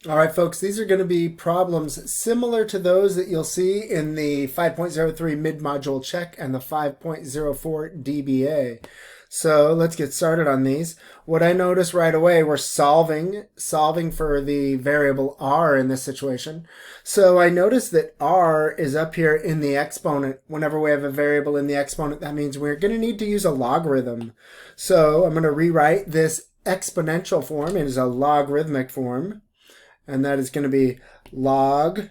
All right, folks, these are going to be problems similar to those that you'll see in the 5.03 mid-module check and the 5.04 DBA. So let's get started on these. What I notice right away, we're solving for the variable r in this situation. So I notice that r is up here in the exponent. Whenever we have a variable in the exponent, that means we're going to need to use a logarithm. So I'm going to rewrite this exponential form as a logarithmic form. And that is going to be log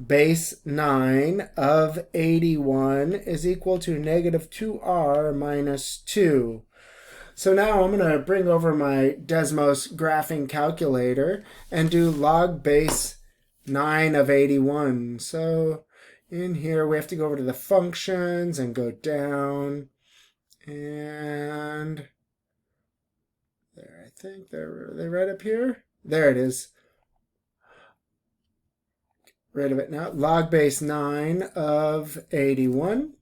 base 9 of 81 is equal to negative 2r minus 2. So now I'm going to bring over my Desmos graphing calculator and do log base 9 of 81. So in here we have to go over to the functions and go down. And there, I think they're right up here. There it is. Rid of it now. Log base 9 of 81.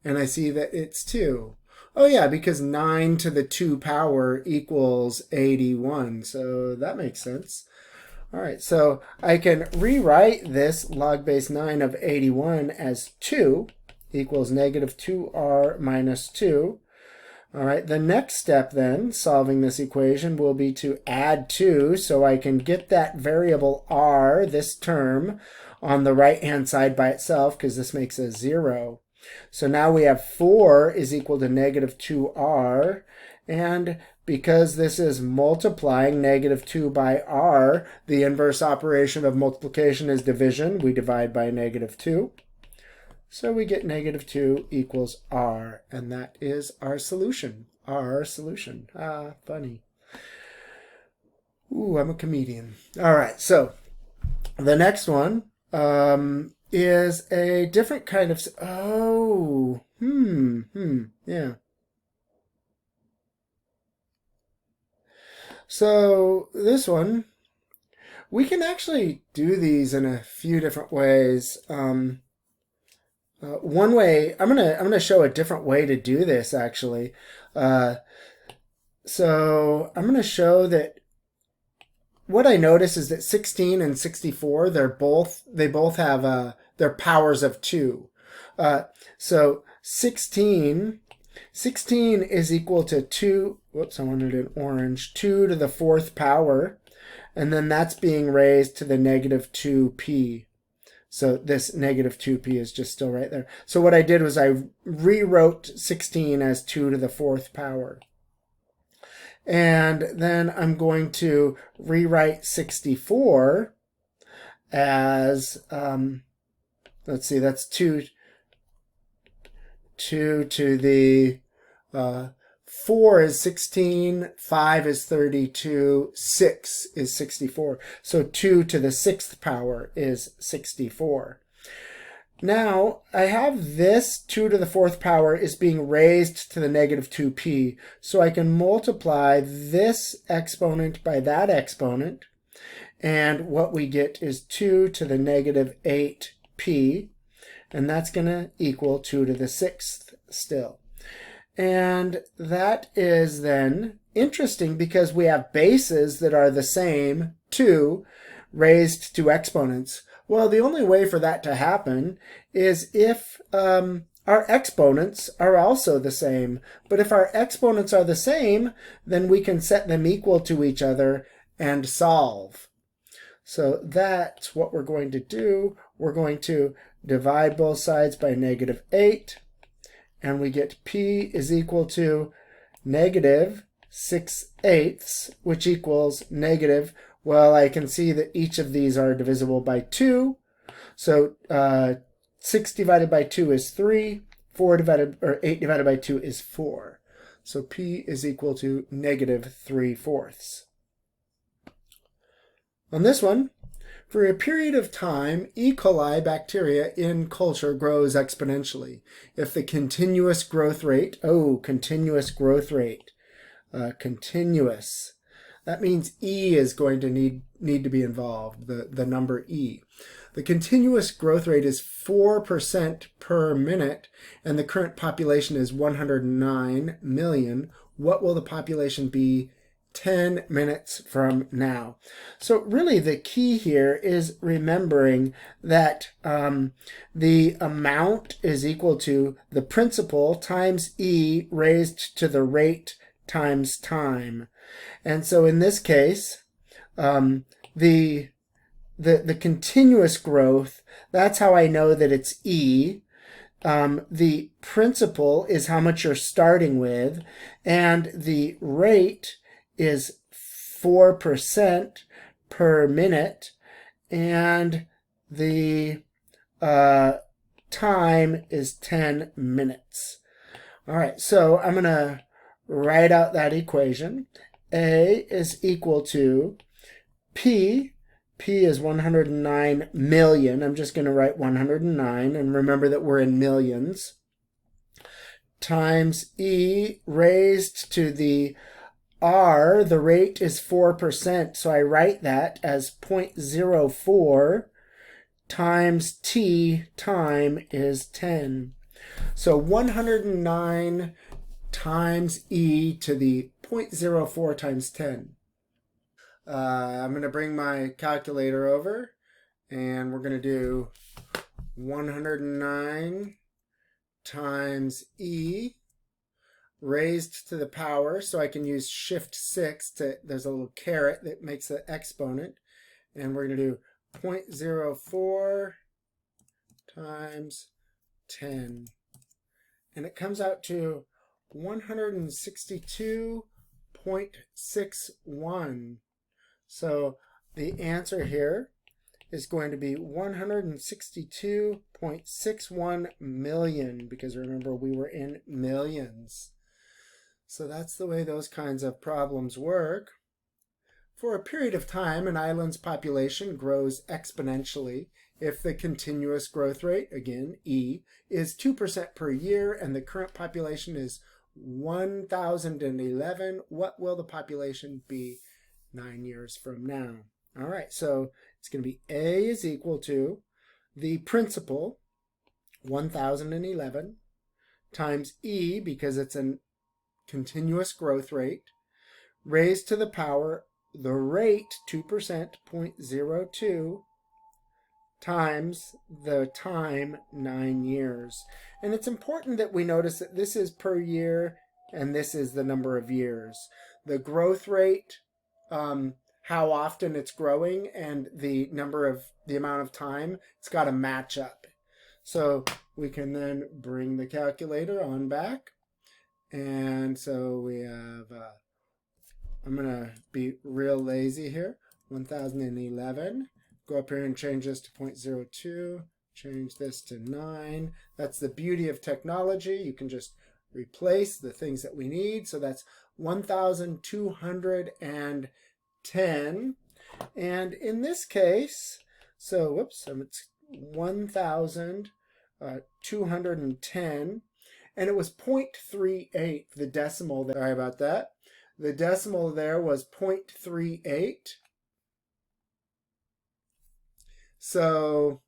And I see that it's 2. Oh yeah, because 9 to the 2 power equals 81. So that makes sense. All right, so I can rewrite this log base 9 of 81 as 2 equals negative 2r minus 2. All right, the next step then, solving this equation, will be to add 2 so I can get that variable r, this term, on the right-hand side by itself because this makes a 0. So now we have 4 is equal to negative 2r, and because this is multiplying negative 2 by r, the inverse operation of multiplication is division. We divide by negative 2. So we get negative 2 equals r, and that is our solution. Our solution. Ah, funny. Ooh, I'm a comedian. All right, so the next one is a different kind of... yeah. So this one, we can actually do these in a few different ways. One way, I'm gonna show a different way to do this actually. So I'm gonna show that what I notice is that 16 and 64, they both have their powers of 2. So 16 is equal to 2. Whoops, I wanted an orange. 2 to the 4th power, and then that's being raised to the negative 2p. So this negative 2p is just still right there. So what I did was I rewrote 16 as 2 to the 4th power. And then I'm going to rewrite 64 as, let's see, that's 2 to the 4 is 16, 5 is 32, 6 is 64. So 2 to the 6th power is 64. Now, I have this 2 to the 4th power is being raised to the negative 2p. So I can multiply this exponent by that exponent. And what we get is 2 to the negative 8p. And that's going to equal 2 to the 6th still. And that is then interesting because we have bases that are the same, 2, raised to exponents. Well, the only way for that to happen is if our exponents are also the same. But if our exponents are the same, then we can set them equal to each other and solve. So that's what we're going to do. We're going to divide both sides by negative 8. And we get p is equal to negative 6/8, which equals negative. Well, I can see that each of these are divisible by 2. So 6 divided by 2 is 3. 8 divided by 2 is 4. So p is equal to negative 3/4. On this one, for a period of time, E. coli bacteria in culture grows exponentially. If the continuous growth rate, continuous. That means E is going to need to be involved, the number E. The continuous growth rate is 4% per minute, and the current population is 109 million. What will the population be 10 minutes from now. So really the key here is remembering that the amount is equal to the principal times e raised to the rate times time. And so in this case, the continuous growth, that's how I know that it's e. The principal is how much you're starting with, and the rate is 4% per minute, and the time is 10 minutes. All right, so I'm going to write out that equation. A is equal to P. P is 109 million. I'm just going to write 109, and remember that we're in millions, times E raised to the R. The rate is 4%, so I write that as 0.04 times T. Time is 10. So 109 times E to the 0.04 times 10. I'm going to bring my calculator over, and we're going to do 109 times E raised to the power, so I can use shift 6 to, there's a little caret that makes an exponent, and we're going to do 0.04 times 10, and it comes out to 162.61. So the answer here is going to be 162.61 million, because remember we were in millions. So that's the way those kinds of problems work. For a period of time, an island's population grows exponentially if the continuous growth rate, again, E, is 2% per year and the current population is 1,011. What will the population be 9 years from now? All right, so it's going to be A is equal to the principal, 1,011, times E, because it's a continuous growth rate, raised to the power, the rate, 2%, 0.02, times the time, 9 years. And it's important that we notice that this is per year and this is the number of years. The growth rate, how often it's growing, and the amount of time, it's got to match up. So we can then bring the calculator on back. And so we have, I'm going to be real lazy here, 1011. Go up here and change this to 0.02. Change this to 9. That's the beauty of technology. You can just replace the things that we need. So that's 1,210. And in this case, so whoops, it's 1,210. And it was 0.38, the decimal there. Sorry about that. The decimal there was 0.38. So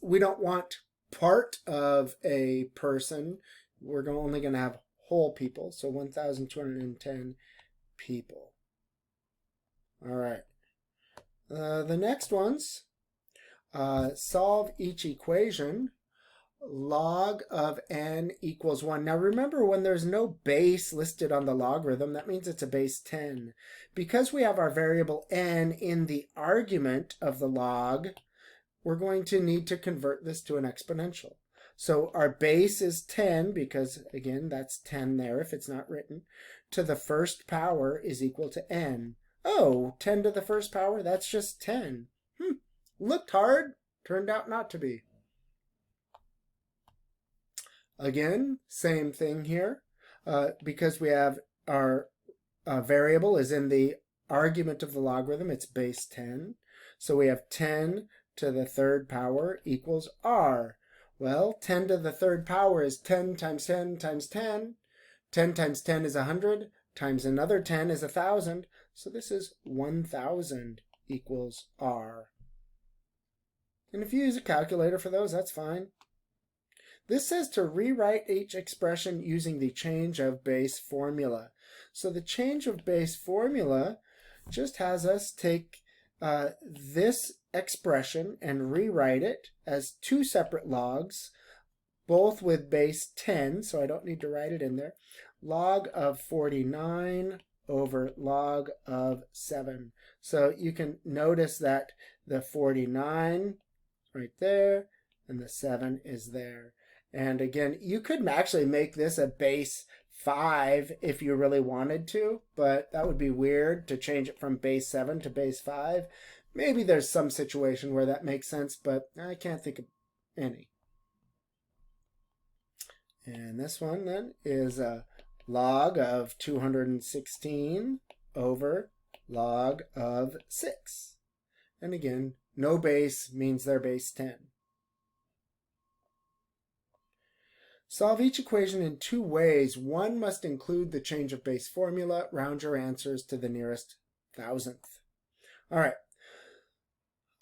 we don't want part of a person. We're only going to have whole people. So 1,210 people. All right. The next ones, solve each equation. Log of n equals 1. Now remember, when there's no base listed on the logarithm, that means it's a base 10. Because we have our variable n in the argument of the log, we're going to need to convert this to an exponential. So our base is 10, because again, that's 10 there if it's not written, to the first power is equal to n. Oh, 10 to the first power, that's just 10. Looked hard, turned out not to be. Again, same thing here, because we have our variable is in the argument of the logarithm, it's base 10. So we have 10 to the third power equals r. Well, 10 to the third power is 10 times 10 times 10. 10 times 10 is 100, times another 10 is 1,000. So this is 1,000 equals r. And if you use a calculator for those, that's fine. This says to rewrite each expression using the change of base formula. So the change of base formula just has us take this expression and rewrite it as two separate logs, both with base 10, so I don't need to write it in there. Log of 49 over log of 7. So you can notice that the 49 right there and the 7 is there. And again, you could actually make this a base 5 if you really wanted to, but that would be weird to change it from base 7 to base 5. Maybe there's some situation where that makes sense, but I can't think of any. And this one then is a log of 216 over log of 6. And again, no base means they're base 10. Solve each equation in two ways. One must include the change of base formula. Round your answers to the nearest thousandth. All right.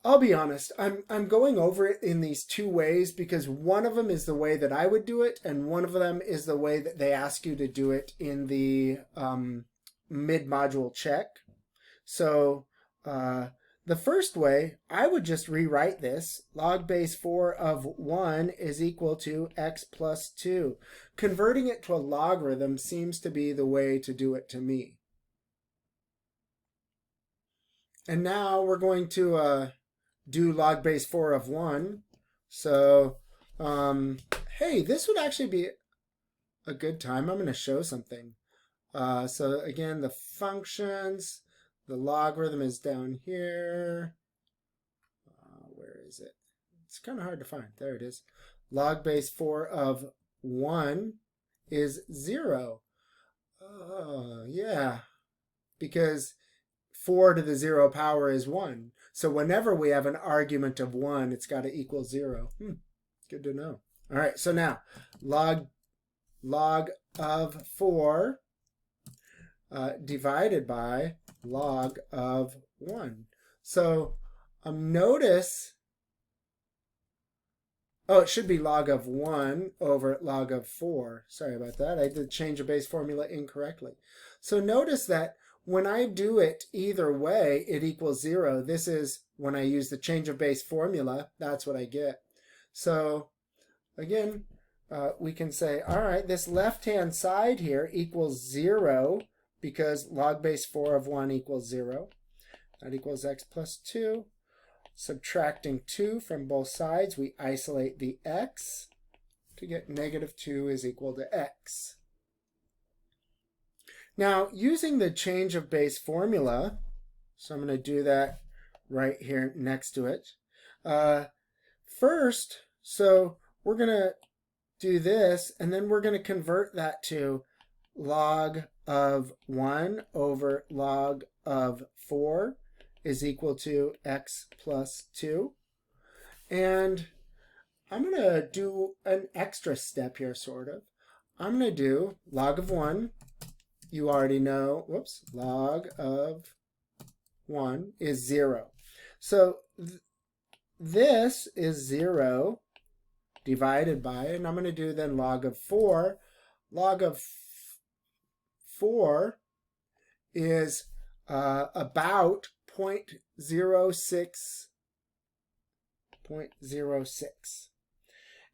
I'll be honest, I'm going over it in these two ways because one of them is the way that I would do it, and one of them is the way that they ask you to do it in the mid-module check. So the first way, I would just rewrite this. Log base 4 of 1 is equal to x plus 2. Converting it to a logarithm seems to be the way to do it to me. And now we're going to do log base 4 of 1. So, hey, this would actually be a good time. I'm going to show something. So again, the functions, the logarithm is down here. Where is it? It's kind of hard to find. There it is. Log base 4 of 1 is 0. Yeah, because 4 to the 0 power is 1. So whenever we have an argument of 1, it's got to equal 0. Good to know. All right, so now log of 4 divided by log of 1. So notice, it should be log of 1 over log of 4. Sorry about that. I did change the base formula incorrectly. So notice that when I do it either way, it equals 0. This is when I use the change of base formula. That's what I get. So again, we can say, all right, this left-hand side here equals 0 because log base 4 of 1 equals 0. That equals x plus 2. Subtracting 2 from both sides, we isolate the x to get negative 2 is equal to x. Now, using the change of base formula, so I'm going to do that right here next to it. First, so we're going to do this, and then we're going to convert that to log of 1 over log of 4 is equal to x plus 2. And I'm going to do an extra step here, sort of. I'm going to do log of 1. You already know, log of 1 is 0. So this is 0 divided by, and I'm going to do then log of 4. Log of 4 is about 0.06,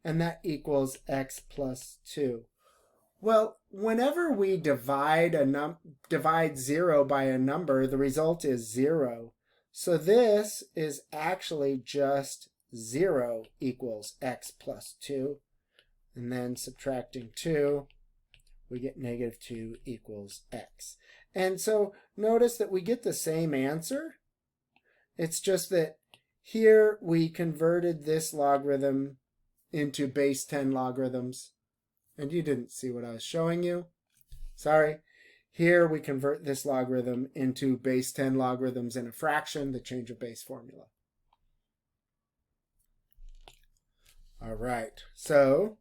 and that equals x plus 2. Well, whenever we divide 0 by a number, the result is 0. So this is actually just 0 equals x plus 2. And then subtracting 2, we get negative 2 equals x. And so notice that we get the same answer. It's just that here we converted this logarithm into base 10 logarithms. And you didn't see what I was showing you. Sorry. Here we convert this logarithm into base 10 logarithms in a fraction, the change of base formula. All right. So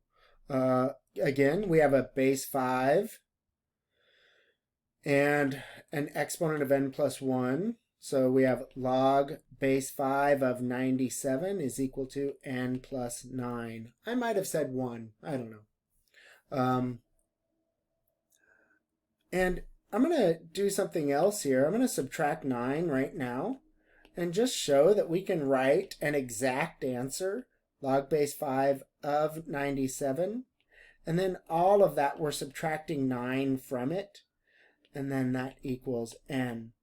again, we have a base 5 and an exponent of n plus 1. So we have log base 5 of 97 is equal to n plus 9. I might have said 1. I don't know. And I'm going to do something else here. I'm going to subtract 9 right now and just show that we can write an exact answer, log base 5 of 97. And then all of that, we're subtracting 9 from it. And then that equals n.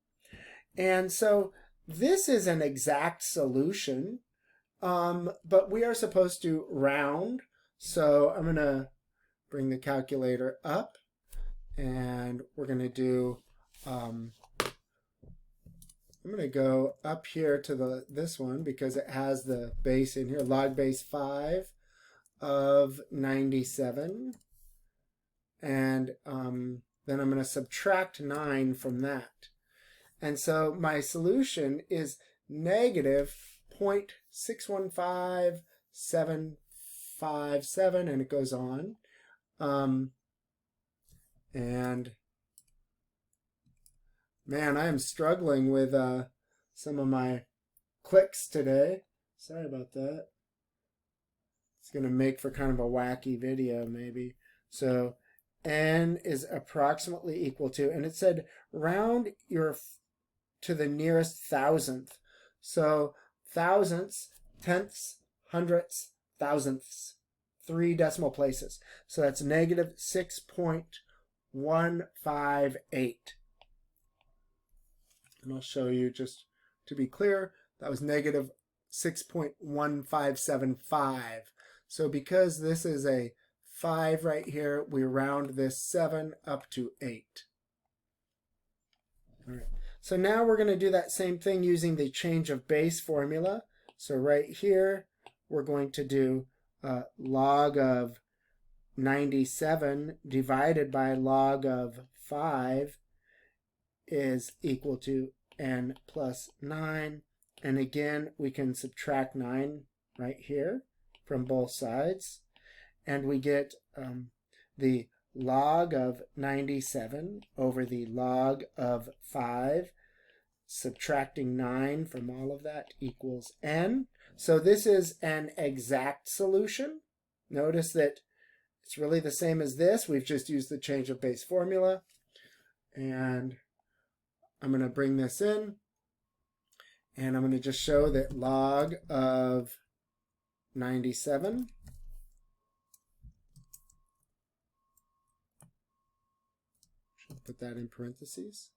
And so this is an exact solution, but we are supposed to round. So I'm going to bring the calculator up, and we're going to do, I'm going to go up here to this one because it has the base in here, log base 5 of 97. And then I'm going to subtract 9 from that. And so my solution is negative 0.615757, and it goes on. And man, I am struggling with some of my clicks today. Sorry about that. It's going to make for kind of a wacky video maybe. So n is approximately equal to, and it said round to the nearest thousandth. So thousandths, tenths, hundredths, thousandths, 3 decimal places. So that's negative 6.158. And I'll show you, just to be clear, that was negative 6.1575. So because this is a 5 right here, we round this 7 up to 8. All right. So now we're going to do that same thing using the change of base formula. So right here, we're going to do log of 97 divided by log of 5 is equal to n plus 9. And again, we can subtract 9 right here from both sides. And we get the log of 97 over the log of 5. Subtracting 9 from all of that equals n. So this is an exact solution. Notice that it's really the same as this. We've just used the change of base formula. And I'm going to bring this in. And I'm going to just show that log of 97 put that in parentheses,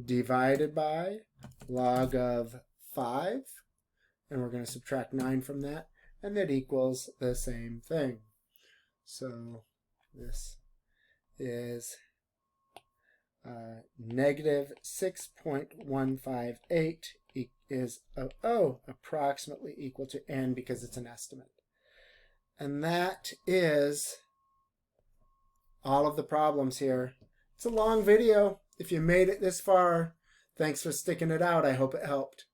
divided by log of 5, and we're going to subtract 9 from that, and that equals the same thing. So this is negative 6.158 is approximately equal to n because it's an estimate. And that is all of the problems here. It's a long video. If you made it this far, thanks for sticking it out. I hope it helped.